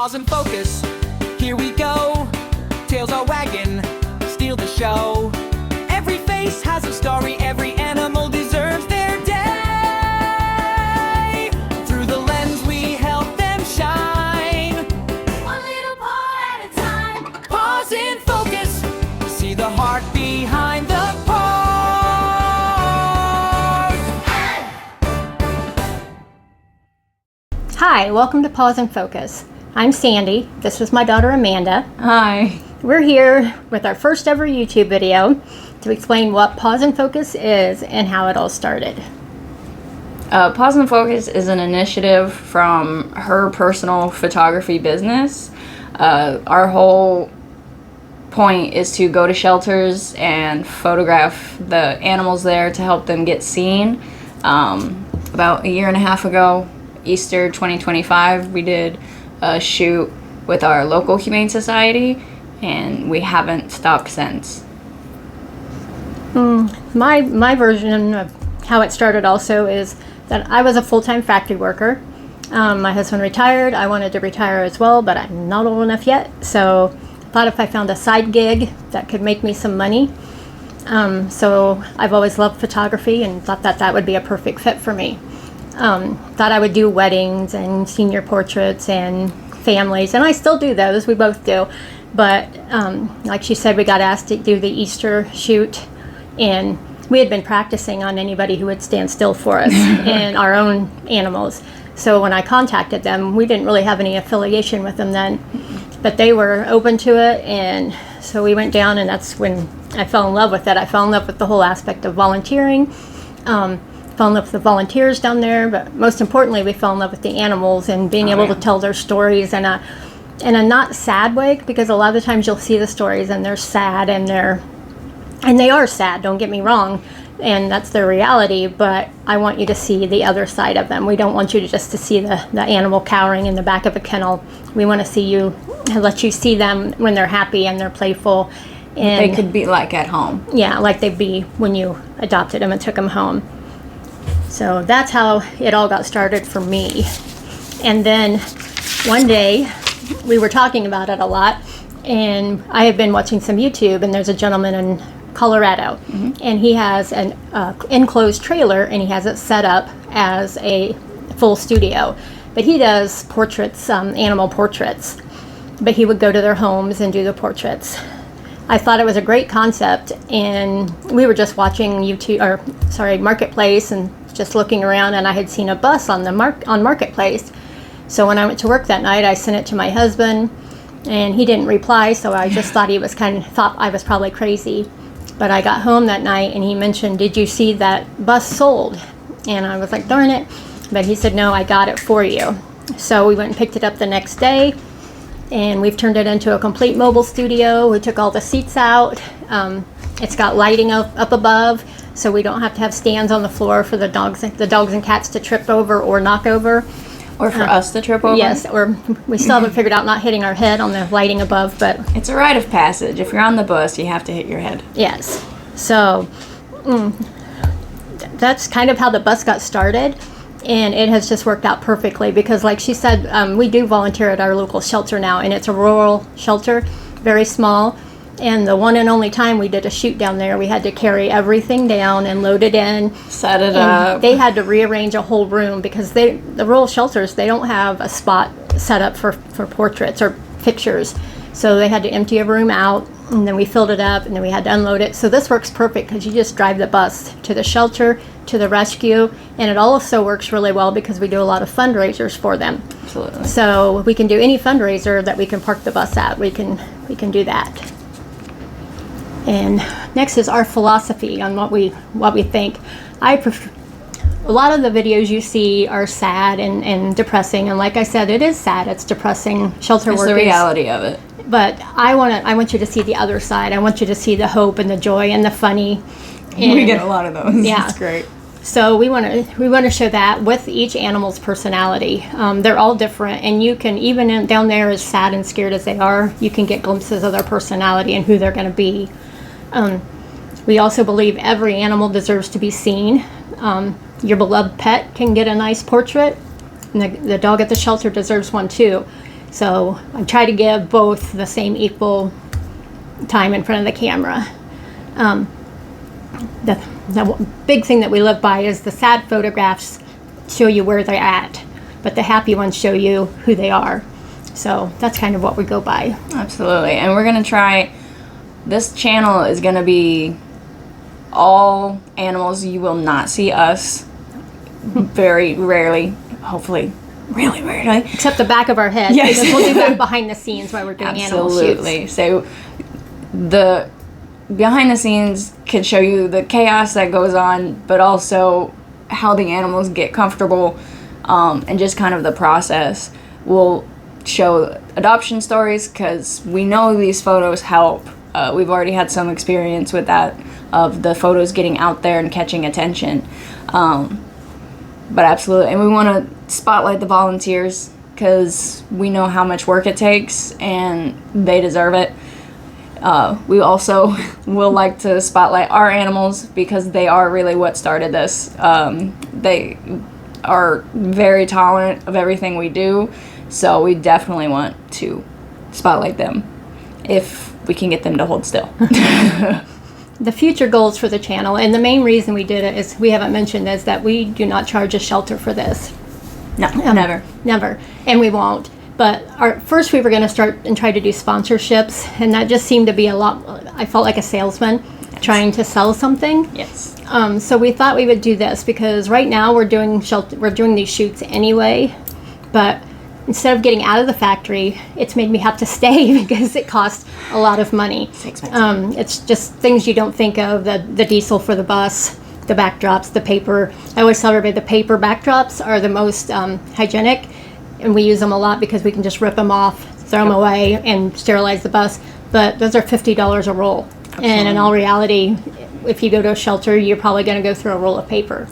Pause and focus, here we go. Tails are wagging, steal the show. Every face has a story, every animal deserves their day. Through the lens we help them shine. One little paw at a time. Pause and focus, see the heart behind the paws. Hi, welcome to Paws and Focus. I'm Sandy. This is my daughter Amanda. Hi. We're here with our first ever YouTube video to explain what Paws and Focus is and how it all started. Paws and Focus is an initiative from her personal photography business. Our whole point is to go to shelters and photograph the animals there to help them get seen. About a year and a half ago, Easter 2025, we did a shoot with our local Humane Society, and we haven't stopped since. My version of how it started also is that I was a full-time factory worker. My husband retired. I wanted to retire as well, but I'm not old enough yet. So I thought if I found a side gig that could make me some money. So I've always loved photography and thought that that would be a perfect fit for me. Thought I would do weddings and senior portraits and families, and I still do those. We both do. But like she said, we got asked to do the Easter shoot, and we had been practicing on anybody who would stand still for us and our own animals. So when I contacted them, we didn't really have any affiliation with them then, but they were open to it, and so we went down, and that's when I fell in love with it. I fell in love with the whole aspect of volunteering. Fell in love with the volunteers down there, but most importantly, we fell in love with the animals and being able to tell their stories in a not sad way, because a lot of the times you'll see the stories and they're sad, and they are sad, don't get me wrong, and that's their reality, but I want you to see the other side of them. We don't want you to just to see the animal cowering in the back of a kennel. We want to see you, let you see them when they're happy and they're playful. And They could be like at home. yeah, like they'd be when you adopted them and took them home. So that's how it all got started for me. And then one day we were talking about it a lot, and I had been watching some YouTube, and there's a gentleman in Colorado, and he has an enclosed trailer, and he has it set up as a full studio. But he does portraits, animal portraits. But he would go to their homes and do the portraits. I thought it was a great concept, and we were just watching Marketplace, and just looking around, and I had seen a bus on Marketplace. So when I went to work that night, I sent it to my husband, and he didn't reply, so I just thought thought I was probably crazy. But I got home that night, and he mentioned, "Did you see that bus sold?" And I was like, darn it. But he said, "No, I got it for you." So we went and picked it up the next day, and we've turned it into a complete mobile studio. We took all the seats out. It's got lighting up above, so we don't have to have stands on the floor for the dogs and cats to trip over or knock over. Or for us to trip over. Yes, or we still haven't figured out not hitting our head on the lighting above, but It's a rite of passage. If you're on the bus, you have to hit your head. yes. So that's kind of how the bus got started, and it has just worked out perfectly because, like she said, we do volunteer at our local shelter now, and it's a rural shelter, very small. And the one and only time we did a shoot down there, we had to carry everything down and load it in. Set it And up. they had to rearrange a whole room because the rural shelters, they don't have a spot set up for portraits or pictures. So they had to empty a room out, and then we filled it up, and then we had to unload it. So this works perfect because you just drive the bus to the shelter, to the rescue, and it also works really well because we do a lot of fundraisers for them. Absolutely. So we can do any fundraiser that we can park the bus at. We can do that. And next is our philosophy on what we think. A lot of the videos you see are sad and depressing, and like I said, it is sad. It's depressing. Shelter It's work the is, reality of it. but I want you to see the other side. I want you to see the hope and the joy and the funny. We And get a lot of those. Yeah. It's great. so we want to show that with each animal's personality. They're all different, and you can, even down there as sad and scared as they are, you can get glimpses of their personality and who they're going to be. We also believe every animal deserves to be seen. Your beloved pet can get a nice portrait, and the dog at the shelter deserves one too. So I try to give both the same equal time in front of the camera. The big thing that we live by is the sad photographs show you where they're at, but the happy ones show you who they are. So that's kind of what we go by. Absolutely. And we're going to try, this channel is going to be all animals. You will not see us. Very rarely, hopefully, really rarely. Except the back of our head. Yes. Because we'll do that behind the scenes while we're doing animal shoots. Absolutely. So the behind the scenes can show you the chaos that goes on, but also how the animals get comfortable, and just kind of the process. We'll show adoption stories because we know these photos help. We've already had some experience with that, of the photos getting out there and catching attention. But absolutely, and we want to spotlight the volunteers because we know how much work it takes and they deserve it. We also will like to spotlight our animals because they are really what started this. They are very tolerant of everything we do, so we definitely want to spotlight them if we can get them to hold still. The future goals for the channel, and the main reason we did it is, we haven't mentioned, is that we do not charge a shelter for this. No, never. Never. And we won't. But first we were going to start and try to do sponsorships, and that just seemed to be a lot, I felt like a salesman trying to sell something. Yes. So we thought we would do this because right now we're doing these shoots anyway, but instead of getting out of the factory, it's made me have to stay because it costs a lot of money. It's expensive. It's just things you don't think of, the diesel for the bus, the backdrops, the paper. I always tell everybody the paper backdrops are the most hygienic, and we use them a lot because we can just rip them off, throw them away, and sterilize the bus. But those are $50 a roll. Absolutely. And in all reality, if you go to a shelter, you're probably going to go through a roll of paper.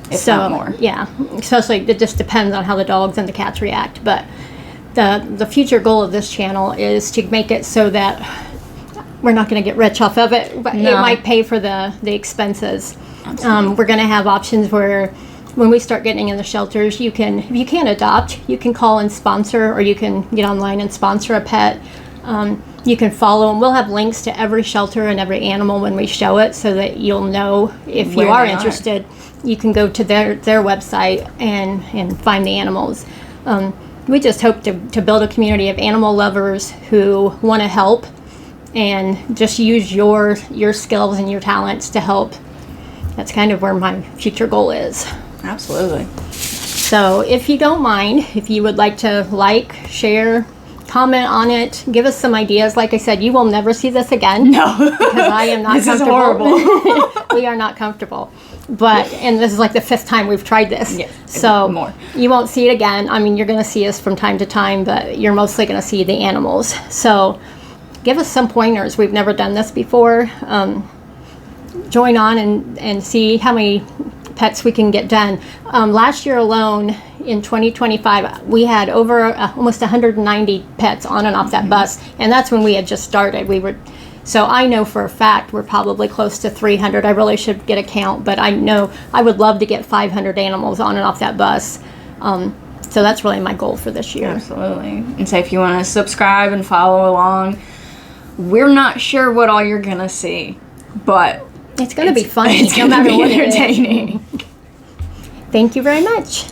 If not more. Yeah, especially, it just depends on how the dogs and the cats react. But the future goal of this channel is to make it so that we're not going to get rich off of it, but No. it might pay for the expenses. We're going to have options where when we start getting in the shelters, if you can't adopt, you can call and sponsor, or you can get online and sponsor a pet. You can follow, and we'll have links to every shelter and every animal when we show it, so that you'll know if Where you are they are. interested. You can go to their website and find the animals. We just hope to build a community of animal lovers who want to help and just use your skills and your talents to help. That's kind of where my future goal is. Absolutely. So if you don't mind, if you would like to like, share, comment on it, give us some ideas. Like I said, you will never see this again. No. Because I am not This is comfortable. horrible. We are not comfortable. And this is like the 5th time we've tried this. Yes, So more. you won't see it again. I mean, you're going to see us from time to time, but you're mostly going to see the animals. So give us some pointers. We've never done this before. Join on and see how many pets we can get done. Last year alone, in 2025, we had over almost 190 pets on and off that bus, and that's when we had just started. So I know for a fact we're probably close to 300. I really should get a count, but I know I would love to get 500 animals on and off that bus. So that's really my goal for this year. Absolutely. And so if you want to subscribe and follow along, we're not sure what all you're going to see, but It's going to be funny, it's no gonna matter be what it is. entertaining. Thank you very much.